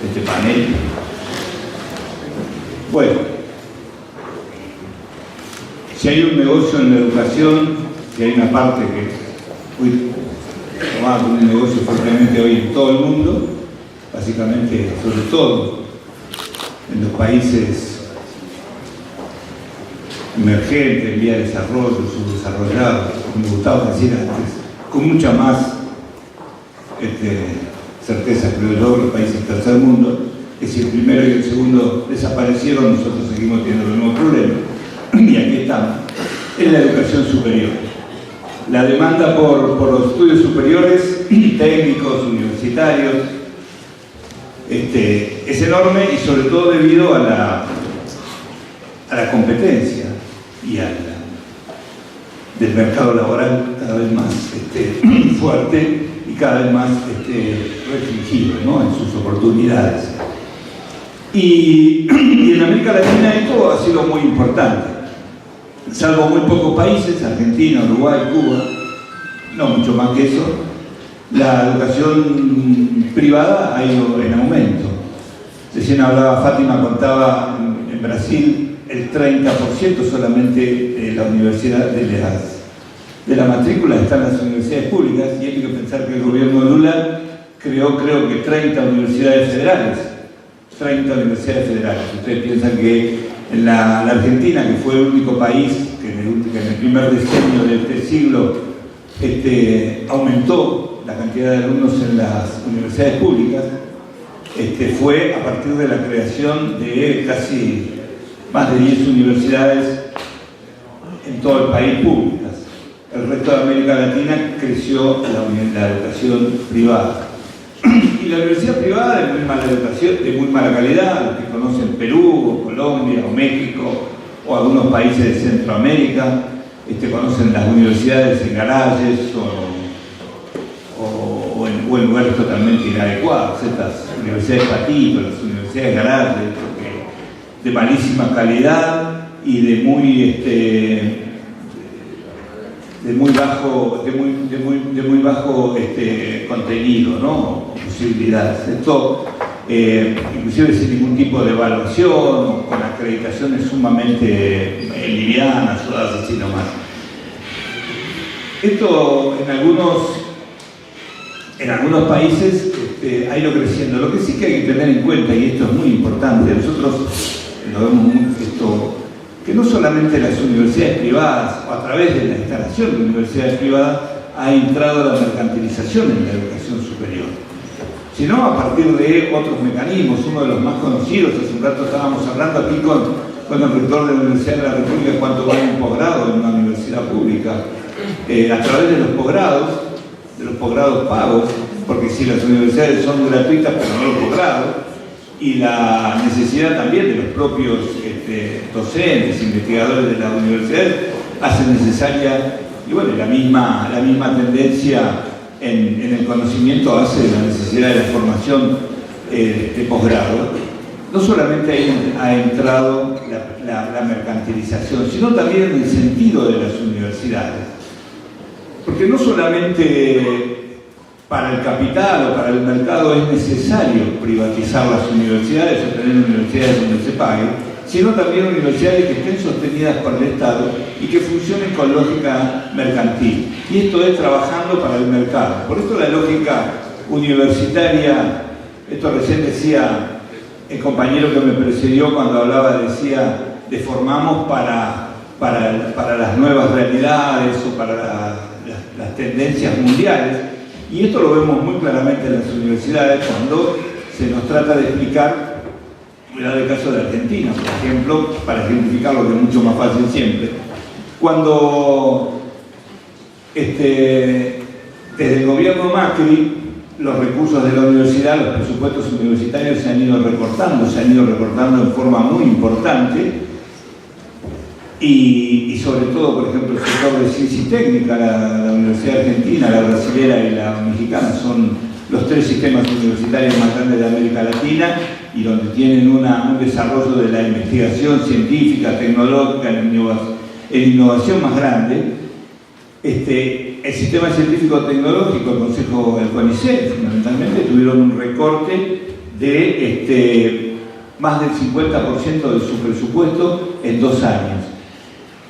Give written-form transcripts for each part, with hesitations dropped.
este panel. Bueno, si hay un negocio en la educación, si hay una parte que tomada como un negocio fuertemente hoy en todo el mundo, básicamente, sobre todo en los países emergentes, en vía de desarrollo, subdesarrollados, como me gustaba decir antes, con mucha más certeza, creo yo, los países del tercer mundo, que si el primero y el segundo desaparecieron, nosotros seguimos teniendo los mismos problemas. Y aquí estamos, en la educación superior. La demanda por los estudios superiores, técnicos, universitarios, es enorme, y sobre todo debido a la competencia y del mercado laboral cada vez más fuerte y cada vez más restringido, ¿no?, en sus oportunidades. Y en América Latina esto ha sido muy importante. Salvo muy pocos países, Argentina, Uruguay, Cuba, no mucho más que eso, la educación privada ha ido en aumento. Recién hablaba Fátima, contaba en Brasil el 30% solamente de la universidad, de la matrícula está en las universidades públicas, y hay que pensar que el gobierno de Lula creó, creo que 30 universidades federales. 30 universidades federales. Ustedes piensan que en la Argentina, que fue el único país que en el primer decenio de este siglo aumentó la cantidad de alumnos en las universidades públicas, fue a partir de la creación de casi más de 10 universidades en todo el país públicas. El resto de América Latina creció la educación privada. Y la universidad privada de muy mala educación, de muy mala calidad, los que conocen Perú, o Colombia, o México, o algunos países de Centroamérica, conocen las universidades en garajes o en lugares totalmente inadecuados. Estas universidades patitos, las universidades garajes, de malísima calidad y de muy bajo contenido, ¿no?, o posibilidades. Esto inclusive sin ningún tipo de evaluación, o con acreditaciones sumamente livianas o dadas así nomás. Esto en algunos países ha ido creciendo. Lo que sí que hay que tener en cuenta, y esto es muy importante, nosotros lo vemos esto, que no solamente las universidades privadas, o a través de la instalación de universidades privadas, ha entrado la mercantilización en la educación superior, sino a partir de otros mecanismos. Uno de los más conocidos, hace un rato estábamos hablando aquí con el rector de la Universidad de la República, cuánto vale un posgrado en una universidad pública, a través de los posgrados pagos, porque si las universidades son gratuitas, pero no los posgrados, y la necesidad también de los propios docentes, investigadores de las universidades, hacen necesaria, y bueno, la misma tendencia en el conocimiento hace la necesidad de la formación de posgrado. No solamente ha entrado la mercantilización, sino también el sentido de las universidades. Porque no solamente para el capital o para el mercado es necesario privatizar las universidades o tener universidades donde se pague, sino también universidades que estén sostenidas por el Estado y que funcionen con lógica mercantil. Y esto es trabajando para el mercado. Por esto la lógica universitaria, esto recién decía el compañero que me precedió cuando hablaba, decía, de formamos para las nuevas realidades o para las tendencias mundiales. Y esto lo vemos muy claramente en las universidades cuando se nos trata de explicar, mirad el caso de Argentina, por ejemplo, para ejemplificarlo, que es mucho más fácil siempre. Cuando desde el gobierno Macri, los recursos de la universidad, los presupuestos universitarios se han ido recortando en forma muy importante, y sobre todo, por ejemplo, el sector de ciencia y técnica, la Universidad Argentina, la brasilera y la mexicana son los tres sistemas universitarios más grandes de América Latina, y donde tienen un desarrollo de la investigación científica, tecnológica, en innovación más grande. el sistema científico-tecnológico, el Consejo del CONICET, fundamentalmente, tuvieron un recorte de más del 50% de su presupuesto en 2 años,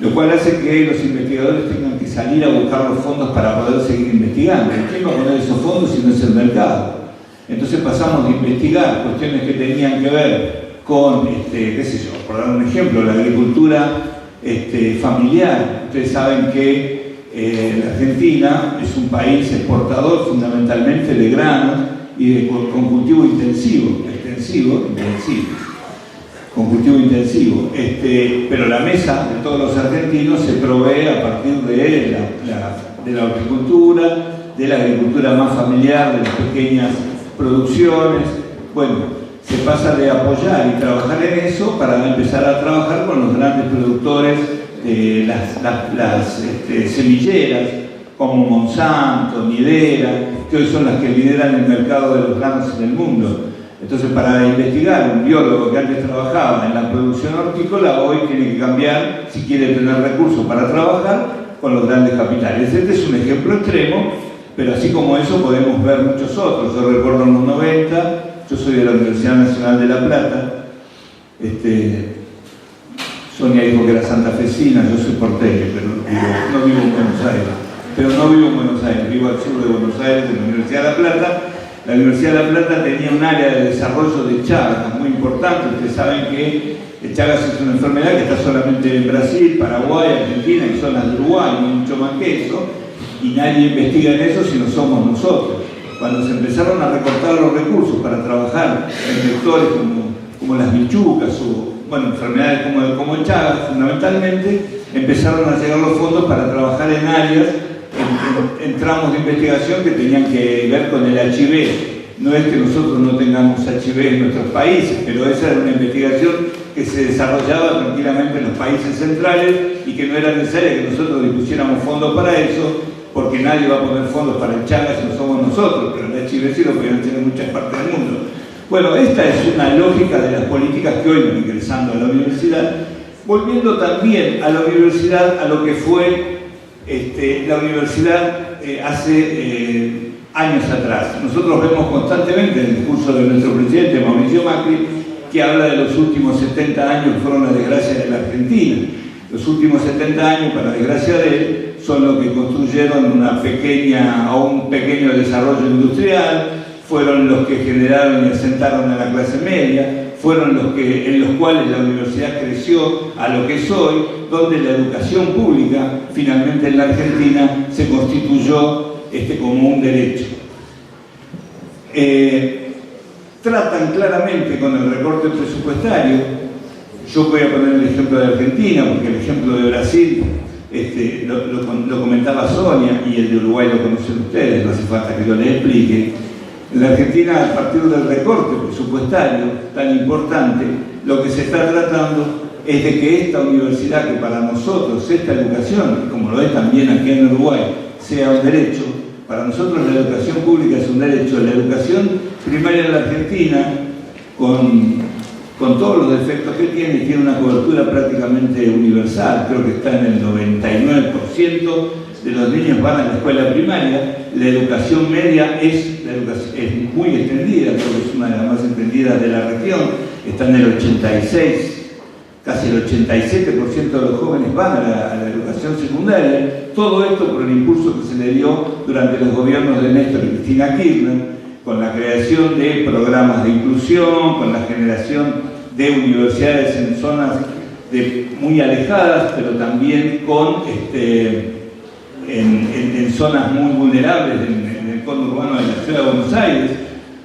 lo cual hace que los investigadores tengan que salir a buscar los fondos para poder seguir investigando. ¿Quién va a poner esos fondos si no es el mercado? Entonces pasamos de investigar cuestiones que tenían que ver con, qué sé yo, por dar un ejemplo, la agricultura familiar. Ustedes saben que la Argentina es un país exportador fundamentalmente de granos y con cultivo intensivo, con cultivo intensivo. Pero la mesa de todos los argentinos se provee a partir de la horticultura, de la agricultura más familiar, de las pequeñas producciones. Bueno, se pasa de apoyar y trabajar en eso para empezar a trabajar con los grandes productores de las semilleras, como Monsanto, Nidera, que hoy son las que lideran el mercado de los granos en el mundo. Entonces, para investigar, un biólogo que antes trabajaba en la producción hortícola, hoy tiene que cambiar, si quiere tener recursos para trabajar, con los grandes capitales. Este es un ejemplo extremo, pero así como eso podemos ver muchos otros. Yo recuerdo en los 90, yo soy de la Universidad Nacional de La Plata, Sonia dijo que era santafesina, yo soy porteño, pero no vivo en Buenos Aires, vivo al sur de Buenos Aires, en la Universidad de La Plata. La Universidad de La Plata tenía un área de desarrollo de Chagas muy importante. Ustedes saben que el Chagas es una enfermedad que está solamente en Brasil, Paraguay, Argentina y zonas de Uruguay, no mucho más que eso, y nadie investiga en eso si no somos nosotros. Cuando se empezaron a recortar los recursos para trabajar en sectores como las bichucas o enfermedades como el Chagas, fundamentalmente, empezaron a llegar los fondos para trabajar en áreas, en tramos de investigación que tenían que ver con el HIV. No es que nosotros no tengamos HIV en nuestros países, pero esa era una investigación que se desarrollaba tranquilamente en los países centrales y que no era necesario que nosotros dispusiéramos fondos para eso, porque nadie va a poner fondos para el Chagas si no somos nosotros, pero el HIV sí lo podrían tener en muchas partes del mundo. Bueno, esta es una lógica de las políticas que hoy van ingresando a la universidad, volviendo también a la universidad, a lo que fue la universidad hace años atrás. Nosotros vemos constantemente en el discurso de nuestro presidente Mauricio Macri que habla de los últimos 70 años que fueron la desgracia de la Argentina. Los últimos 70 años, para desgracia de él, son los que construyeron un pequeño desarrollo industrial, fueron los que generaron y asentaron a la clase media, fueron en los cuales la universidad creció a lo que es hoy, donde la educación pública, finalmente en la Argentina, se constituyó como un derecho. Tratan claramente con el recorte presupuestario. Yo voy a poner el ejemplo de Argentina, porque el ejemplo de Brasil lo comentaba Sonia, y el de Uruguay lo conocen ustedes, no hace falta que yo les explique. En la Argentina, a partir del recorte presupuestario tan importante, lo que se está tratando es de que esta universidad, que para nosotros, esta educación, como lo es también aquí en Uruguay, sea un derecho. Para nosotros la educación pública es un derecho. La educación primaria en la Argentina, con todos los defectos que tiene una cobertura prácticamente universal. Creo que está en el 99% de los niños van a la escuela primaria. La educación media es muy extendida, creo que es una de las más extendidas de la región. Está en el 86%. Casi el 87% de los jóvenes van a la educación secundaria. Todo esto por el impulso que se le dio durante los gobiernos de Néstor y Cristina Kirchner, con la creación de programas de inclusión, con la generación de universidades en zonas muy alejadas, pero también en zonas muy vulnerables en el conurbano de la ciudad de Buenos Aires,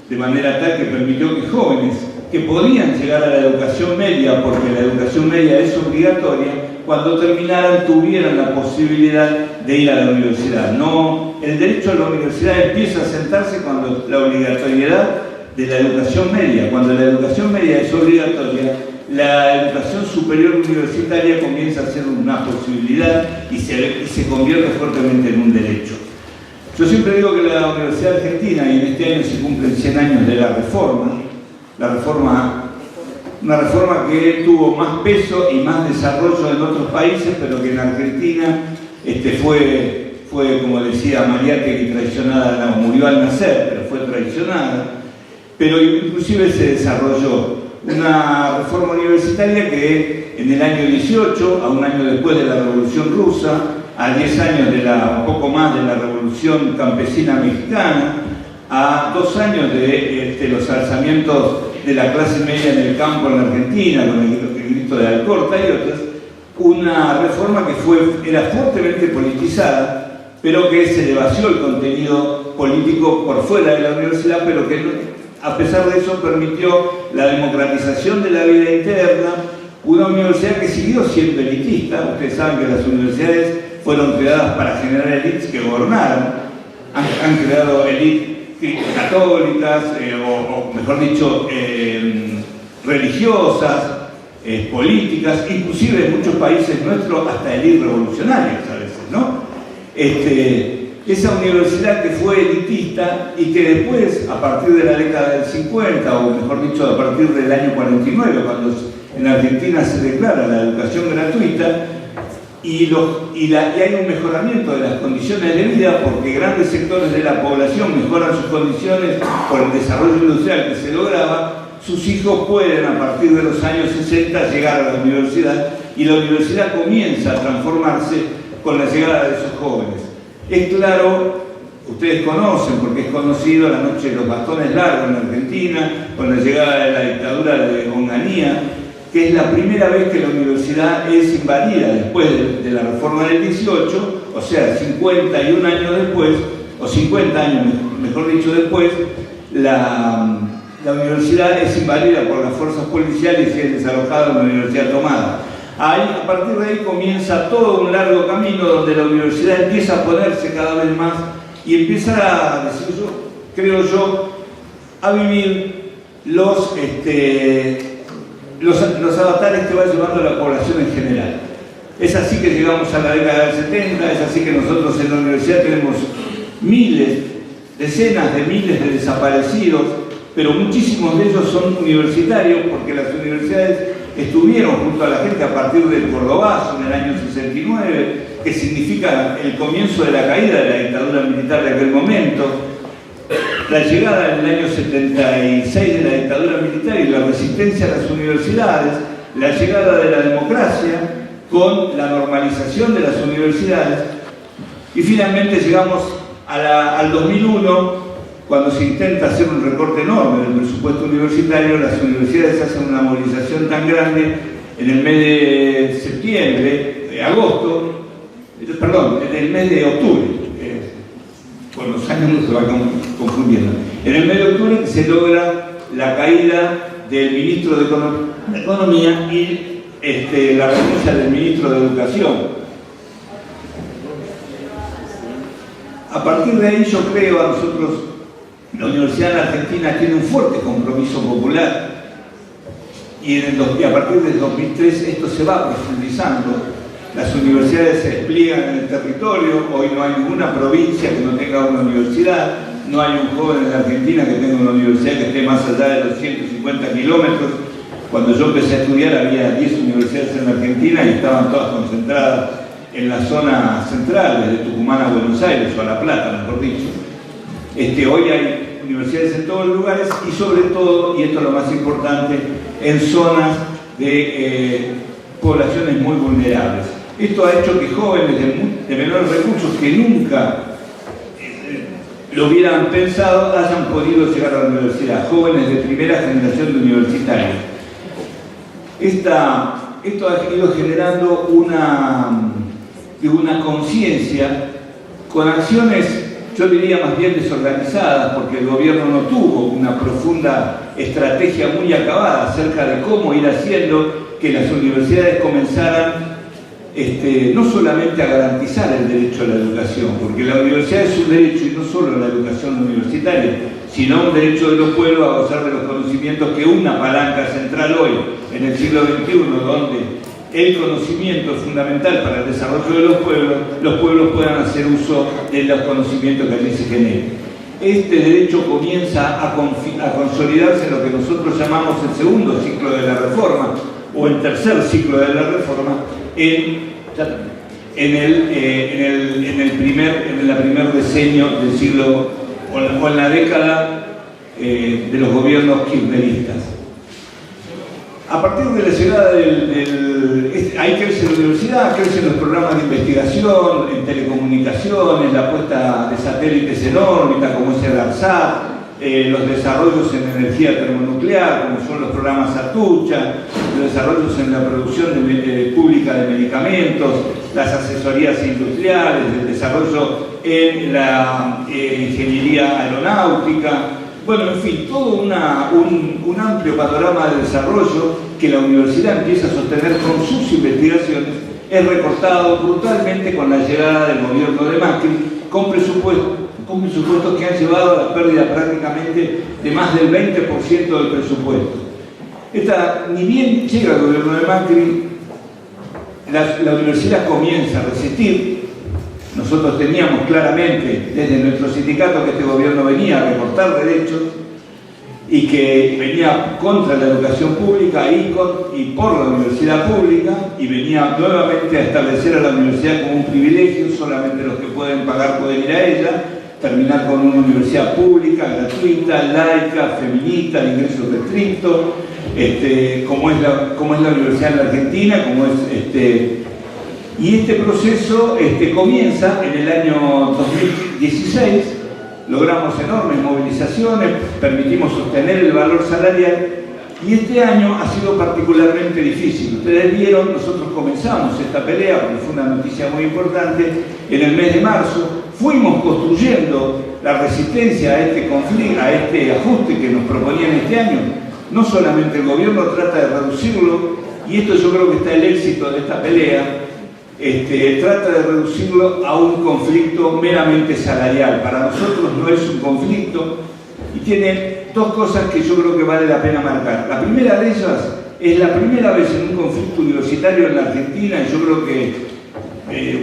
de manera tal que permitió que jóvenes que podían llegar a la educación media, porque la educación media es obligatoria, cuando terminaran tuvieran la posibilidad de ir a la universidad. No, el derecho a la universidad empieza a sentarse cuando la obligatoriedad de la educación media, cuando la educación media es obligatoria, la educación superior universitaria comienza a ser una posibilidad y se convierte fuertemente en un derecho. Yo siempre digo que la Universidad Argentina, y en este año se cumplen 100 años de la reforma, una reforma que tuvo más peso y más desarrollo en otros países, pero que en Argentina fue fue, como decía Mariátegui, traicionada, no, murió al nacer, pero fue traicionada, pero inclusive se desarrolló una reforma universitaria que en el año 18, a un año después de la Revolución Rusa, a 10 años un poco más de la Revolución Campesina Mexicana, a 2 años de los alzamientos de la clase media en el campo en la Argentina, con el grito de Alcorta y otras, una reforma que era fuertemente politizada, pero que se le vació el contenido político por fuera de la universidad, pero que a pesar de eso permitió la democratización de la vida interna, una universidad que siguió siendo elitista. Ustedes saben que las universidades fueron creadas para generar élites que gobernaran, han creado élites católicas, o mejor dicho, religiosas, políticas, inclusive en muchos países nuestros hasta élites revolucionarias a veces, ¿no? Esa universidad que fue elitista y que después, a partir de la década del 50, o mejor dicho, a partir del año 49, cuando en Argentina se declara la educación gratuita, y hay un mejoramiento de las condiciones de vida porque grandes sectores de la población mejoran sus condiciones por el desarrollo industrial que se lograba, sus hijos pueden a partir de los años 60 llegar a la universidad, y la universidad comienza a transformarse con la llegada de esos jóvenes. Es claro, ustedes conocen, porque es conocido, la noche de los bastones largos en Argentina, con la llegada de la dictadura de Onganía, que es la primera vez que la universidad es invadida después de la reforma del 18, o sea, 51 años después, o 50 años, mejor dicho, después, la universidad es invadida por las fuerzas policiales y es desalojada, una universidad tomada. A partir de ahí comienza todo un largo camino donde la universidad empieza a ponerse cada vez más y empieza a decir creo yo, a vivir los avatares que va llevando la población en general. Es así que llegamos a la década del 70, es así que nosotros en la universidad tenemos decenas de miles de desaparecidos, pero muchísimos de ellos son universitarios porque las universidades estuvieron junto a la gente a partir del Cordobazo en el año 69, que significa el comienzo de la caída de la dictadura militar de aquel momento, la llegada en el año 76 de la dictadura militar y la resistencia a las universidades, la llegada de la democracia con la normalización de las universidades, y finalmente llegamos al 2001, cuando se intenta hacer un recorte enorme del presupuesto universitario. Las universidades hacen una movilización tan grande en el mes de septiembre, de agosto, perdón, en el mes de octubre, con los años no se va confundiendo, en el mes de octubre que se logra la caída del ministro de Economía y la renuncia del ministro de Educación. A partir de ahí yo creo, a nosotros, la Universidad de Argentina tiene un fuerte compromiso popular y a partir del 2003 esto se va profundizando. Las universidades se despliegan en el territorio. Hoy no hay ninguna provincia que no tenga una universidad, no hay un joven en la Argentina que tenga una universidad que esté más allá de los 150 kilómetros. Cuando yo empecé a estudiar había 10 universidades en la Argentina y estaban todas concentradas en la zona central, desde Tucumán a Buenos Aires o a La Plata, mejor dicho. Hoy hay universidades en todos los lugares y sobre todo, y esto es lo más importante, en zonas de poblaciones muy vulnerables. Esto ha hecho que jóvenes de menores recursos que nunca lo hubieran pensado hayan podido llegar a la universidad, jóvenes de primera generación de universitarios. Esto ha ido generando una conciencia con acciones, yo diría más bien desorganizadas, porque el gobierno no tuvo una profunda estrategia muy acabada acerca de cómo ir haciendo que las universidades comenzaran no solamente a garantizar el derecho a la educación, porque la universidad es un derecho y no solo la educación universitaria, sino un derecho de los pueblos a gozar de los conocimientos, que una palanca central hoy, en el siglo XXI, donde el conocimiento es fundamental para el desarrollo de los pueblos puedan hacer uso de los conocimientos que allí se generen. Este derecho comienza a consolidarse en lo que nosotros llamamos el segundo ciclo de la reforma, o el tercer ciclo de la reforma, en la primer decenio del siglo, o en la década de los gobiernos kirchneristas. A partir de la llegada ahí crece la universidad, crecen los programas de investigación en telecomunicaciones, la puesta de satélites en órbita, como es el ARSAT, los desarrollos en energía termonuclear, como son los programas Atucha, los desarrollos en la producción pública de medicamentos, las asesorías industriales, el desarrollo en la ingeniería aeronáutica. Bueno, en fin, todo un amplio panorama de desarrollo que la universidad empieza a sostener con sus investigaciones es recortado brutalmente con la llegada del gobierno de Macri, con presupuestos que han llevado a la pérdida prácticamente de más del 20% del presupuesto. Ni bien llega el gobierno de Macri, la universidad comienza a resistir. Nosotros teníamos claramente desde nuestro sindicato que este gobierno venía a recortar derechos y que venía contra la educación pública y por la universidad pública, y venía nuevamente a establecer a la universidad como un privilegio, solamente los que pueden pagar pueden ir a ella, terminar con una universidad pública, gratuita, laica, feminista, de ingreso restricto, como es la universidad en la Argentina, y este proceso comienza en el año 2016, logramos enormes movilizaciones, permitimos sostener el valor salarial, y este año ha sido particularmente difícil. Ustedes vieron, nosotros comenzamos esta pelea, porque fue una noticia muy importante, en el mes de marzo. Fuimos construyendo la resistencia a este conflicto, a este ajuste que nos proponían este año. No solamente el gobierno trata de reducirlo, y esto yo creo que está el éxito de esta pelea, trata de reducirlo a un conflicto meramente salarial. Para nosotros no es un conflicto, y tiene dos cosas que yo creo que vale la pena marcar. La primera de ellas es la primera vez en un conflicto universitario en la Argentina, y yo creo que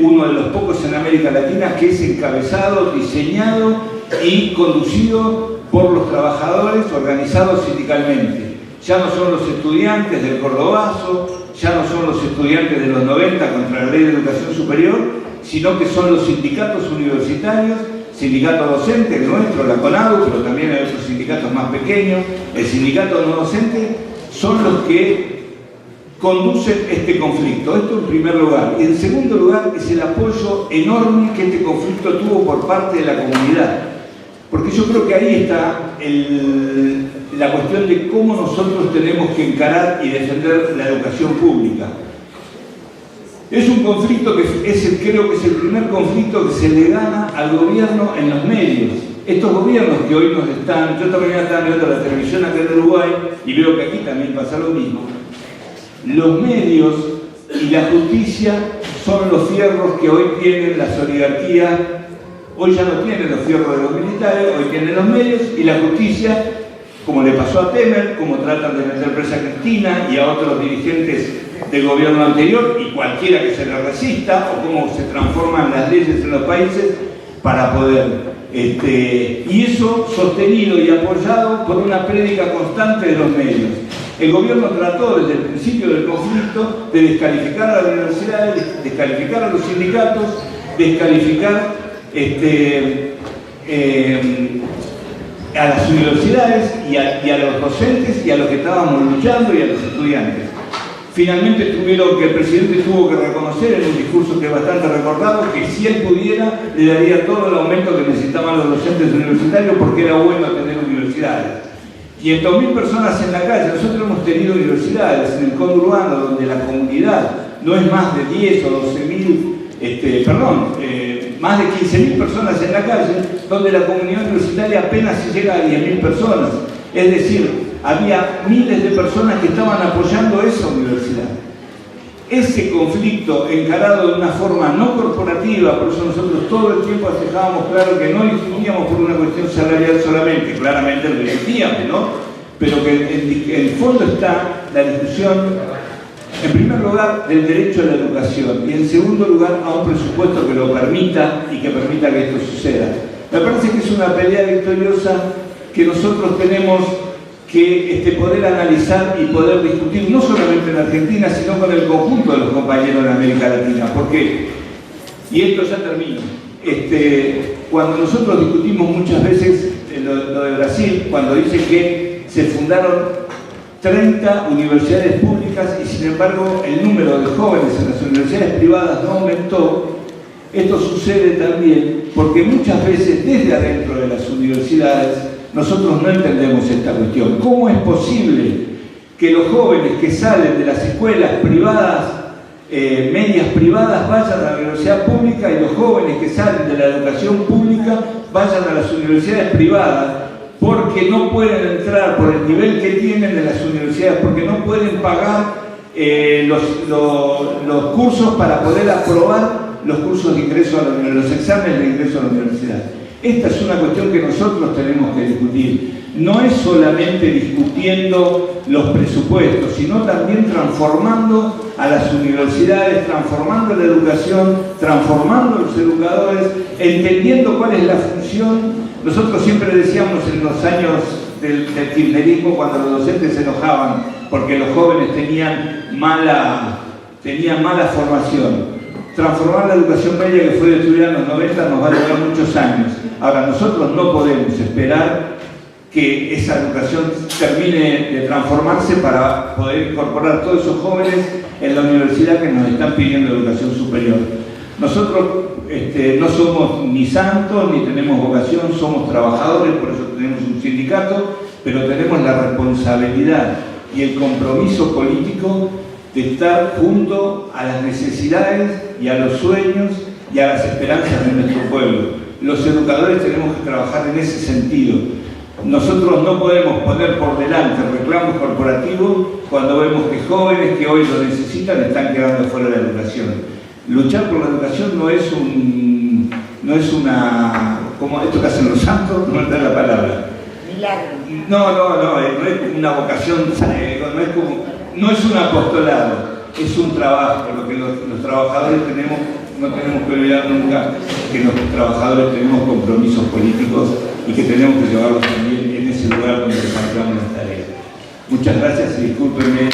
uno de los pocos en América Latina, que es encabezado, diseñado y conducido por los trabajadores organizados sindicalmente. Ya no son los estudiantes del Cordobazo, ya no son los estudiantes de los 90 contra la Ley de Educación Superior, sino que son los sindicatos universitarios, sindicato docente, el nuestro, la CONADU, pero también hay otros sindicatos más pequeños, el sindicato no docente, son los que conducen este conflicto. Esto en primer lugar. Y en segundo lugar es el apoyo enorme que este conflicto tuvo por parte de la comunidad. Porque yo creo que ahí está la cuestión de cómo nosotros tenemos que encarar y defender la educación pública. Es un conflicto que creo que es el primer conflicto que se le gana al gobierno en los medios. Estos gobiernos que hoy nos están... Yo esta mañana estaba mirando la televisión acá en Uruguay y veo que aquí también pasa lo mismo. Los medios y la justicia son los fierros que hoy tienen las oligarquías. Hoy ya no tienen los fierros de los militares, hoy tienen los medios, y la justicia, como le pasó a Temer, como tratan de meter presa a Cristina y a otros dirigentes del gobierno anterior, y cualquiera que se le resista, o cómo se transforman las leyes en los países para poder... y eso sostenido y apoyado por una prédica constante de los medios. El gobierno trató desde el principio del conflicto de descalificar a las universidades, descalificar a los sindicatos, descalificar a las universidades y a los docentes y a los que estábamos luchando y a los estudiantes. Finalmente el presidente tuvo que reconocer en un discurso que es bastante recordado que si él pudiera le daría todo el aumento que necesitaban los docentes universitarios porque era bueno tener universidades. 500.000 personas en la calle. Nosotros hemos tenido universidades en el conurbano donde la comunidad no es más de 10 o 12.000, más de 15.000 personas en la calle, donde la comunidad universitaria apenas se llega a 10.000 personas. Es decir, había miles de personas que estaban apoyando esa universidad. Ese conflicto encarado de una forma no corporativa, por eso nosotros todo el tiempo dejábamos claro que no discutíamos por una cuestión salarial solamente, claramente lo discutíamos, ¿no? Pero que en el fondo está la discusión, en primer lugar, del derecho a la educación y en segundo lugar a un presupuesto que lo permita y que permita que esto suceda. Me parece que es una pelea victoriosa que nosotros tenemos que poder analizar y poder discutir no solamente en Argentina, sino con el conjunto de los compañeros de América Latina, porque Y esto ya termino. Cuando nosotros discutimos muchas veces lo de Brasil, cuando dice que se fundaron 30 universidades públicas y sin embargo el número de jóvenes en las universidades privadas no aumentó, esto sucede también porque muchas veces desde adentro de las universidades nosotros no entendemos esta cuestión. ¿Cómo es posible que los jóvenes que salen de las escuelas privadas, medias privadas, vayan a la universidad pública y los jóvenes que salen de la educación pública vayan a las universidades privadas? Porque no pueden entrar por el nivel que tienen de las universidades, porque no pueden pagar los cursos para poder aprobar los cursos de ingreso a la universidad, los exámenes de ingreso a la universidad. Esta es una cuestión que nosotros tenemos que discutir. No es solamente discutiendo los presupuestos, sino también transformando a las universidades, transformando la educación, transformando a los educadores, entendiendo cuál es la función. Nosotros siempre decíamos en los años del kirchnerismo, cuando los docentes se enojaban porque los jóvenes tenían mala formación, transformar la educación media que fue destruida en los 90 nos va a llevar muchos años. Ahora, nosotros no podemos esperar que esa educación termine de transformarse para poder incorporar a todos esos jóvenes en la universidad que nos están pidiendo educación superior. Nosotros no somos ni santos, ni tenemos vocación, somos trabajadores, por eso tenemos un sindicato, pero tenemos la responsabilidad y el compromiso político de estar junto a las necesidades y a los sueños y a las esperanzas de nuestro pueblo. Los educadores tenemos que trabajar en ese sentido. Nosotros no podemos poner por delante reclamos corporativos cuando vemos que jóvenes que hoy lo necesitan están quedando fuera de la educación. Luchar por la educación no es una, como esto que hacen los santos, no me da la palabra. Milagro. No es una vocación, no es un apostolado, es un trabajo. Lo que los trabajadores tenemos, no tenemos que olvidar nunca que los trabajadores tenemos compromisos políticos y que tenemos que llevarlos también en ese lugar donde repartamos las tareas. Muchas gracias y discúlpenme.